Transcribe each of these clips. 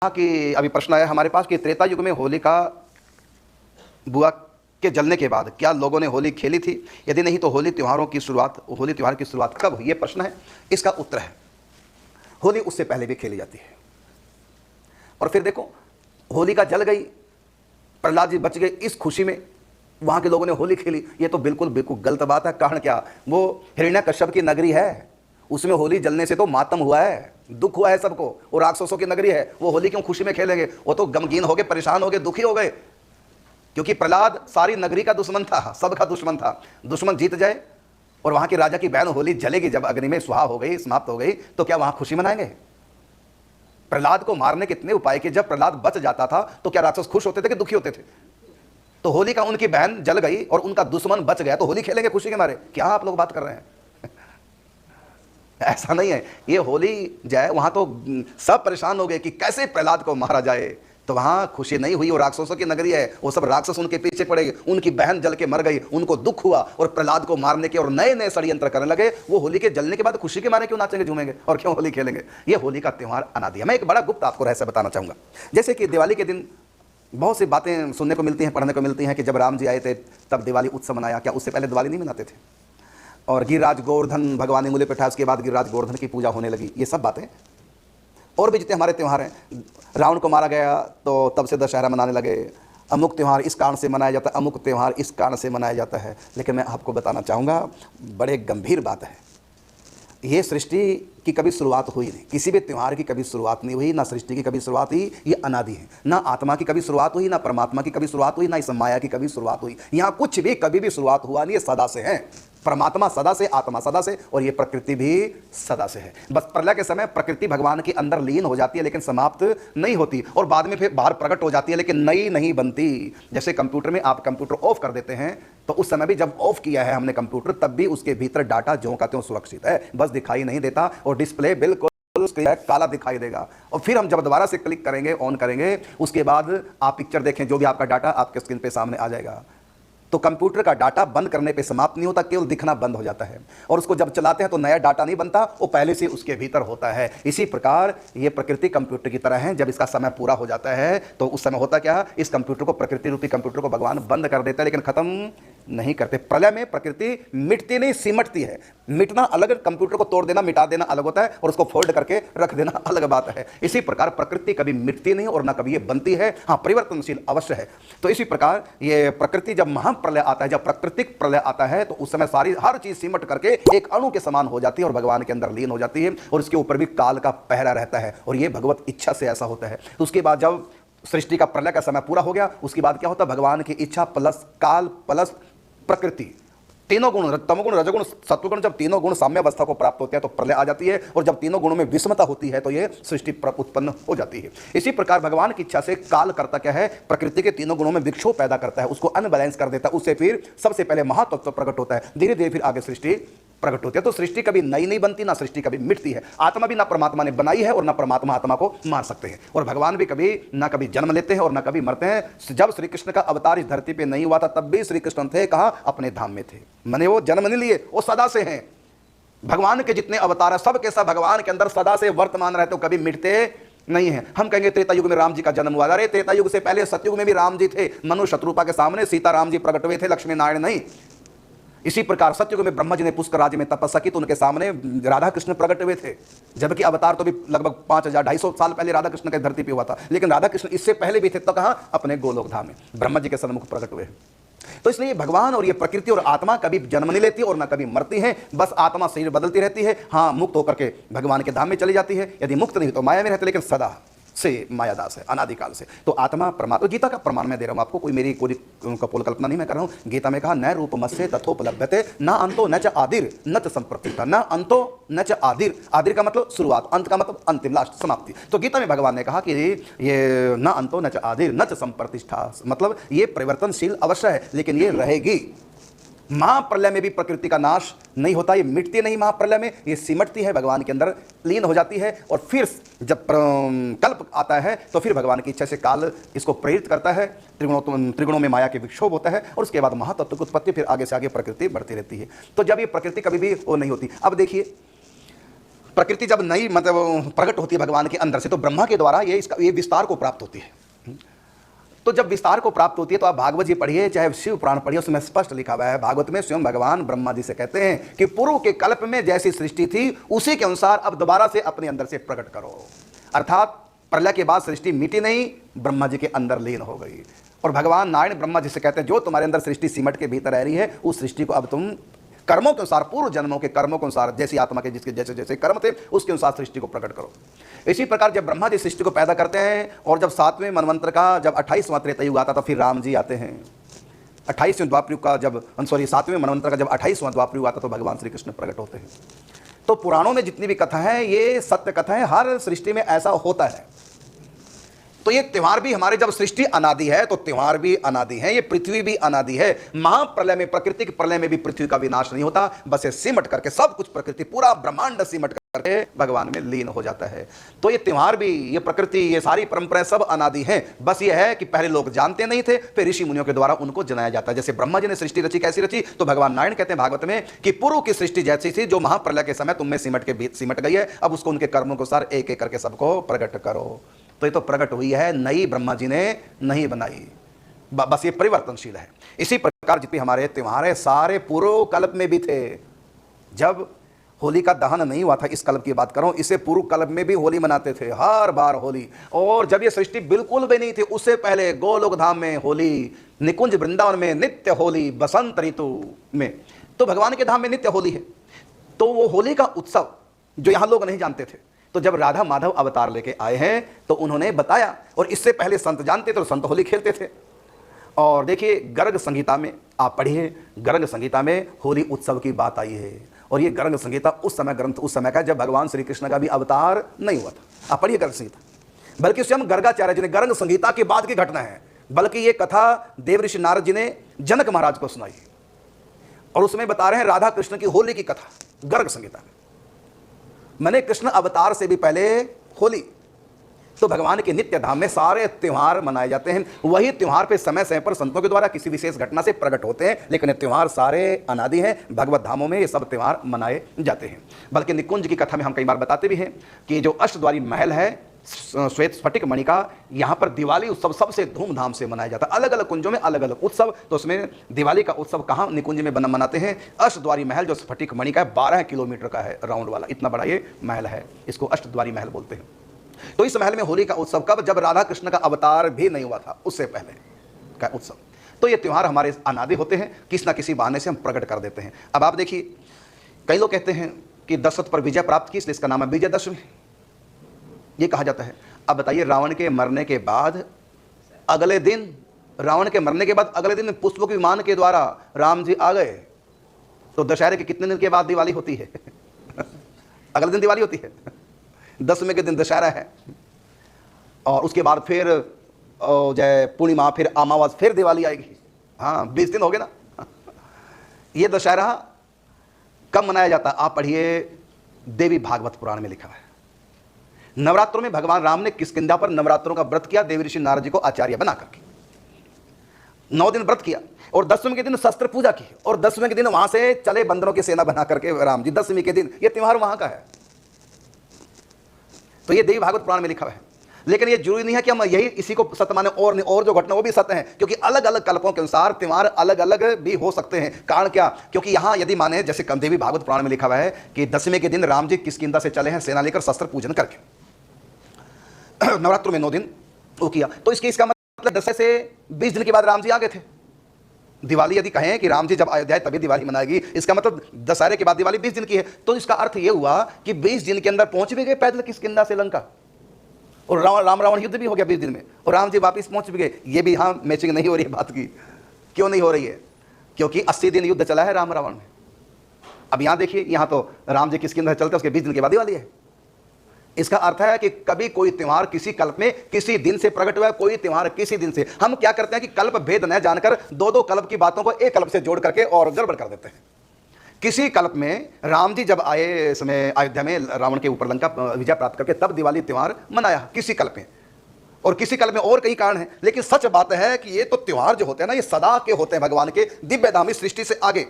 कि अभी प्रश्न आया हमारे पास कि त्रेता युग में होली का बुआ के जलने के बाद क्या लोगों ने होली खेली थी? यदि नहीं तो होली त्यौहार की शुरुआत कब हुई? ये प्रश्न है। इसका उत्तर है होली उससे पहले भी खेली जाती है। और फिर देखो, होली का जल गई, प्रहलाद जी बच गए, इस खुशी में वहां के लोगों ने होली खेली। ये तो बिल्कुल बिल्कुल गलत बात है। कारण क्या? वो हिरण्यकश्यप की नगरी है, उसमें होली जलने से तो मातम हुआ है, दुख हुआ है सबको। और राक्षसों की नगरी है, वो होली क्यों खुशी में खेलेंगे? वो तो गमगीन हो गए, परेशान हो गए, दुखी हो गए, क्योंकि प्रहलाद सारी नगरी का दुश्मन था, सबका दुश्मन था। दुश्मन जीत जाए और वहां की राजा की बहन होली जलेगी, जब अग्नि में सुहा हो गई, समाप्त हो गई, तो क्या वहां खुशी मनाएंगे? प्रहलाद को मारने के इतने उपाय कि जब प्रहलाद बच जाता था तो क्या राक्षस खुश होते थे कि दुखी होते थे? तो होली का उनकी बहन जल गई और उनका दुश्मन बच गया, तो होली खेलेंगे खुशी के मारे? क्या आप लोग बात कर रहे हैं? ऐसा नहीं है। ये होली जाए, वहां तो सब परेशान हो गए कि कैसे प्रहलाद को मारा जाए, तो वहां खुशी नहीं हुई। वो राक्षसों की नगरी है, वो सब राक्षस उनके पीछे पड़े, उनकी बहन जल के मर गई, उनको दुख हुआ और प्रहलाद को मारने के और नए नए षड्यंत्र करने लगे। वो होली के जलने के बाद खुशी के मारे क्यों नाचेंगे, झूमेंगे और क्यों होली खेलेंगे? ये होली का त्यौहार अनादि है। मैं एक बड़ा गुप्त आपको रहस्य बताना चाहूंगा। जैसे कि दिवाली के दिन बहुत सी बातें सुनने को मिलती हैं, पढ़ने को मिलती हैं कि जब राम जी आए थे तब दिवाली उत्सव मनाया। क्या उससे पहले दिवाली नहीं मनाते थे? और गिरिराज गोवर्धन भगवान ने मूल्य बैठा, उसके बाद गिरिराज गोवर्धन की पूजा होने लगी। ये सब बातें और भी जितने हमारे त्यौहार हैं, रावण को मारा गया तो तब से दशहरा मनाने लगे, अमुक त्यौहार इस कारण से मनाया जाता है, अमुक त्यौहार इस कारण से मनाया जाता है। लेकिन मैं आपको बताना चाहूँगा, बड़े गंभीर बात है, ये सृष्टि की कभी शुरुआत हुई नहीं, किसी भी त्यौहार की कभी शुरुआत नहीं हुई, ना सृष्टि की कभी शुरुआत हुई। ये अनादि है। ना आत्मा की कभी शुरुआत हुई, ना परमात्मा की कभी शुरुआत हुई, ना इस माया की कभी शुरुआत हुई। यहाँ कुछ भी कभी भी शुरुआत हुआ नहीं, ये सदा से है। परमात्मा सदा से, आत्मा सदा से, और ये प्रकृति भी सदा से है। बस प्रलय के समय प्रकृति भगवान के अंदर लीन हो जाती है, लेकिन समाप्त नहीं होती, और बाद में फिर बाहर प्रकट हो जाती है, लेकिन नई नहीं बनती। जैसे कंप्यूटर में आप कंप्यूटर ऑफ कर देते हैं, तो उस समय भी जब ऑफ किया है हमने कंप्यूटर, तब भी उसके भीतर डाटा ज्यों का त्यों सुरक्षित है, बस दिखाई नहीं देता, और डिस्प्ले बिल्कुल काला दिखाई देगा। और फिर हम जब दोबारा से क्लिक करेंगे, ऑन करेंगे, उसके बाद आप पिक्चर देखें, जो भी आपका डाटा आपके स्क्रीन पे सामने आ जाएगा। तो कंप्यूटर का डाटा बंद करने पे समाप्त नहीं होता, केवल दिखना बंद हो जाता है। और उसको जब चलाते हैं तो नया डाटा नहीं बनता, वो पहले से उसके भीतर होता है। इसी प्रकार ये प्रकृति कंप्यूटर की तरह है। जब इसका समय पूरा हो जाता है तो उस समय होता क्या, इस कंप्यूटर को, प्रकृति रूपी कंप्यूटर को भगवान बंद कर देता है, लेकिन खत्म नहीं करते। प्रलय में प्रकृति मिटती नहीं, सिमटती है। मिटना अलग, कंप्यूटर को तोड़ देना, मिटा देना अलग होता है, और उसको फोल्ड करके रख देना अलग बात है। इसी प्रकार प्रकृति कभी मिटती नहीं और ना कभी ये बनती है। हाँ, परिवर्तनशील अवश्य है। तो इसी प्रकार ये प्रकृति जब महाप्रलय आता है, जब प्राकृतिक प्रलय आता है, तो उस समय सारी हर चीज सिमट करके एक अणु के समान हो जाती है और भगवान के अंदर लीन हो जाती है, और इसके ऊपर भी काल का पहरा रहता है, और ये भगवत इच्छा से ऐसा होता है। उसके बाद जब सृष्टि का प्रलय का समय पूरा हो गया, उसके बाद क्या होता है, भगवान की इच्छा प्लस काल प्लस प्रकृति, तीनों गुण, तमोगुण, रजोगुण, सत्वगुण, जब तीनों गुण साम्य अवस्था को प्राप्त होते हैं तो प्रलय आ जाती है, और जब तीनों गुणों में विषमता होती है तो ये सृष्टि उत्पन्न हो जाती है। इसी प्रकार भगवान की इच्छा से काल करता क्या है, प्रकृति के तीनों गुणों में विक्षोभ पैदा करता है, उसको अनबैलेंस कर देता है। उससे फिर सबसे पहले महातत्व प्रकट होता है, धीरे धीरे फिर आगे सृष्टि प्रकट होती है। तो सृष्टि कभी नई नहीं बनती, ना सृष्टि कभी मिटती है। आत्मा भी ना परमात्मा ने बनाई है और ना परमात्मा आत्मा को मार सकते हैं, और भगवान भी कभी ना कभी जन्म लेते हैं और ना कभी मरते हैं। जब श्री कृष्ण का अवतार इस धरती पे नहीं हुआ था, तब भी श्री कृष्ण थे कहाँ, अपने धाम में थे। मैंने वो जन्म नहीं लिए, वो सदा से हैं। भगवान के जितने अवतार हैं सब के सब भगवान के अंदर सदा से वर्तमान रहते, कभी मिटते नहीं है। हम कहेंगे त्रेता युग में राम जी का जन्म हुआ, अरे त्रेता युग से पहले सतयुग में भी राम जी थे। मनु शत्रुपा के सामने सीता राम जी प्रकट हुए थे, लक्ष्मी नारायण नहीं। इसी प्रकार सतयुग में ब्रह्मा जी ने पुष्कर राज्य में तपस्या की तो उनके सामने राधा कृष्ण प्रकट हुए थे, जबकि अवतार तो भी लगभग 5000-250 साल पहले राधा कृष्ण के धरती पे हुआ था। लेकिन राधा कृष्ण इससे पहले भी थे, तो कहाँ, अपने गोलोक धाम में ब्रह्मा जी के सन्मुख प्रकट हुए। तो इसलिए भगवान और ये प्रकृति और आत्मा कभी जन्म नहीं लेती और ना कभी मरती है, बस आत्मा शरीर बदलती रहती है। हाँ, मुक्त होकर के भगवान के धाम में चली जाती है, यदि मुक्त नहीं तो माया में रहती, लेकिन सदा से मायादास है, अनादिकाल से। तो आत्मा परमात्मा, गीता का प्रमाण मैं दे रहा हूं आपको, कोई मेरी कोई कपोल कल्पना नहीं मैं कर रहा हूं। गीता में कहा, न रूपमस्य तथोपलभ्यते न अंतो न च आदिर न च संप्रतिष्ठा। न अंतो न च आदिर, आदिर का मतलब शुरुआत, अंत का मतलब अंतिम, लास्ट, समाप्ति। तो गीता में भगवान ने कहा कि ये न अंतो न च आदिर न च संप्रतिष्ठा, मतलब ये परिवर्तनशील अवश्य है, लेकिन ये रहेगी। महाप्रलय में भी प्रकृति का नाश नहीं होता, ये मिटती नहीं। महाप्रलय में ये सिमटती है, भगवान के अंदर लीन हो जाती है, और फिर जब कल्प आता है तो फिर भगवान की इच्छा से काल इसको प्रेरित करता है। त्रिगुणों में माया के विक्षोभ होता है, और उसके बाद महातत्व की उत्पत्ति, फिर आगे से आगे प्रकृति बढ़ती रहती है। तो जब ये प्रकृति कभी भी वो नहीं होती। अब देखिए, प्रकृति जब नई मतलब प्रकट होती है भगवान के अंदर से, तो ब्रह्मा के द्वारा ये विस्तार को प्राप्त होती है। तो जब विस्तार को प्राप्त होती है तो आप भागवत जी पढ़िए, चाहे शिव पुराण पढ़िए, उसमें स्पष्ट लिखा हुआ है। भागवत में स्वयं भगवान ब्रह्मा जी से कहते हैं कि पूर्व के कल्प में जैसी सृष्टि थी उसी के अनुसार अब दोबारा से अपने अंदर से प्रकट करो। अर्थात प्रलय के बाद सृष्टि मिटी नहीं, ब्रह्मा जी के अंदर लीन हो गई। और भगवान नारायण ब्रह्मा जी से कहते हैं जो तुम्हारे अंदर सृष्टि सिमट के भीतर रह रही है, उस सृष्टि को अब तुम कर्मों के अनुसार, पूर्व जन्मों के कर्मों के अनुसार, जैसी आत्मा के जिसके जैसे जैसे कर्म थे उसके अनुसार सृष्टि को प्रकट करो। इसी प्रकार जब ब्रह्मा जी सृष्टि को पैदा करते हैं और जब 7वें मनवंतर का जब 28वां त्रेता युग आता, तो फिर राम जी आते हैं। 28वें द्वापर युग का जब 7वें मनवंतर का जब 28वां द्वापर युग आता तो भगवान श्री कृष्ण प्रकट होते हैं। तो पुराणों में जितनी भी कथा है ये सत्य कथा है, हर सृष्टि में ऐसा होता है। तो ये त्योहार भी हमारे, जब सृष्टि अनादि है तो त्योहार भी अनादि है, ये पृथ्वी भी अनादि है। महाप्रलय में, प्रकृति के प्रलय में भी पृथ्वी का विनाश नहीं होता, बस ये सिमट करके सब कुछ, प्रकृति पूरा ब्रह्मांड सिमट करके भगवान में लीन हो जाता है। तो ये त्योहार भी, ये प्रकृति, ये सारी परंपराएं सब अनादि हैं। बस ये है कि पहले लोग जानते नहीं थे, फिर ऋषि मुनियों के द्वारा उनको जनाया जाता है। जैसे ब्रह्मा जी ने सृष्टि रची, कैसी रची, तो भगवान नारायण कहते हैं भागवत में कि पूर्व की सृष्टि जैसी थी जो महाप्रलय के समय तुम में सिमट गई है, अब उसको उनके कर्मों के अनुसार एक एक करके सबको प्रकट करो। तो ये तो प्रकट हुई है, नई ब्रह्मा जी ने नहीं बनाई, बस ये परिवर्तनशील है। इसी प्रकार जितने हमारे त्योहार है सारे पूर्व कल्प में भी थे। जब होली का दहन नहीं हुआ था, इस कल्प की बात करूं, इससे पूर्व कल्प में भी होली मनाते थे, हर बार होली। और जब ये सृष्टि बिल्कुल भी नहीं थी उससे पहले गोलोक धाम में होली, निकुंज वृंदावन में नित्य होली, बसंत ऋतु में तो भगवान के धाम में नित्य होली है। तो वो होली का उत्सव जो यहाँ लोग नहीं जानते थे, तो जब राधा माधव अवतार लेके आए हैं तो उन्होंने बताया। और इससे पहले संत जानते थे तो संत होली खेलते थे। और देखिए गर्ग संहिता में आप पढ़िए, गर्ग संहिता में होली उत्सव की बात आई है। और ये गर्ग संहिता उस समय ग्रंथ उस समय का जब भगवान श्री कृष्ण का भी अवतार नहीं हुआ था। आप पढ़िए गर्ग संहिता, बल्कि स्वयं गर्गाचार्य जी ने, गर्ग संहिता के बाद की घटना है, बल्कि ये कथा देवऋषि नारद जी ने जनक महाराज को सुनाई और उसमें बता रहे हैं राधा कृष्ण की होली की कथा गर्ग संहिता में। मैंने कृष्ण अवतार से भी पहले होली, तो भगवान के नित्य धाम में सारे त्योहार मनाए जाते हैं। वही त्योहार पे समय समय पर संतों के द्वारा किसी विशेष घटना से प्रकट होते हैं, लेकिन ये त्योहार सारे अनादि हैं। भगवत धामों में ये सब त्योहार मनाए जाते हैं। बल्कि निकुंज की कथा में हम कई बार बताते भी हैं कि जो अष्टद्वारी महल है श्वेत स्फटिक मणि का, यहाँ पर दिवाली उत्सव सबसे धूमधाम से मनाया जाता है। अलग अलग कुंजों में अलग अलग उत्सव, तो उसमें दिवाली का उत्सव कहाँ निकुंज में मनाते हैं, अष्टद्वारी महल जो स्फटिक मणि का है, 12 किलोमीटर का है राउंड वाला, इतना बड़ा ये महल है, इसको अष्टद्वारी महल बोलते हैं। तो इस महल में होली का उत्सव कब, जब राधा कृष्ण का अवतार भी नहीं हुआ था उससे पहले का उत्सव। तो ये त्यौहार हमारे अनादि होते हैं, किसी ना किसी बहाने से हम प्रकट कर देते हैं। अब आप देखिए, कई लोग कहते हैं कि दशरथ पर विजय प्राप्त की इसलिए इसका नाम है विजयदशमी, ये कहा जाता है। अब बताइए, रावण के मरने के बाद अगले दिन, रावण के मरने के बाद अगले दिन पुष्पक विमान के द्वारा राम जी आ गए, तो दशहरे के कितने दिन के बाद दिवाली होती है? अगले दिन दिवाली होती है, 10वें के दिन दशहरा है, और उसके बाद फिर जय पूर्णिमा, फिर अमावस, फिर दिवाली आएगी। हाँ, 20 दिन हो गए ना। ये दशहरा कब मनाया जाता है? आप पढ़िए, देवी भागवत पुराण में लिखा है। नवरात्रों में भगवान राम ने किष्किंधा पर नवरात्रों का व्रत किया, देवऋषि नारद जी को आचार्य बना करके 9 दिन व्रत किया, और 10वें के दिन शस्त्र पूजा की, और 10वें के दिन वहां से चले बंदरों की सेना बना करके राम जी। 10वीं के दिन ये त्योहार वहां का है। तो ये देवी भागवत पुराण में लिखा है। लेकिन ये जरूरी नहीं है कि हम यही इसी को सत्य माने, और जो घटना वो भी सत्य है, क्योंकि अलग अलग कल्पों के अनुसार त्योहार अलग अलग भी हो सकते हैं। कारण क्या? क्योंकि यहाँ यदि माने, जैसे देवी भागवत पुराण में लिखा हुआ है कि 10वें के दिन राम जी किष्किंधा से चले हैं सेना लेकर शस्त्र पूजन करके, नवरात्रों में 9 दिन वो किया, तो इसका मतलब 10 से 20 दिन के बाद राम जी आ गए थे। दिवाली यदि कहें कि राम जी जब अयोध्या आए तभी दिवाली मनाएगी, इसका मतलब दशहरे के बाद दिवाली 20 दिन की है। तो इसका अर्थ यह हुआ कि 20 दिन के अंदर पहुंच भी गए पैदल किष्किंधा से लंका, और राम रावण युद्ध भी हो गया 20 दिन में, और राम जी वापिस पहुंच भी गए। ये भी यहाँ मैचिंग नहीं हो रही है बात की। क्यों नहीं हो रही है? क्योंकि 80 दिन युद्ध चला है राम रावण में। अब यहाँ देखिए, यहाँ तो राम जी किष्किंधा चलते उसके 20 दिन के बाद दिवाली है। इसका अर्थ है कि कभी कोई त्योहार किसी कल्प में किसी दिन से प्रकट हुआ है, कोई त्योहार किसी दिन से। हम क्या करते हैं कि कल्प भेद न जानकर 2-2 कल्प की बातों को एक कल्प से जोड़ करके और गड़बड़ कर देते हैं। किसी कल्प में राम जी जब आए समय अयोध्या में रावण के ऊपर लंका विजय प्राप्त करके, तब दिवाली त्योहार मनाया किसी कल्प में, और किसी कल्प में और कई कारण हैं। लेकिन सच बात है कि ये तो त्योहार जो होते हैं ना, ये सदा के होते हैं। भगवान के दिव्य धामी सृष्टि से आगे,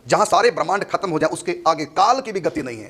जहां सारे ब्रह्मांड खत्म हो जाए उसके आगे काल की भी गति नहीं है।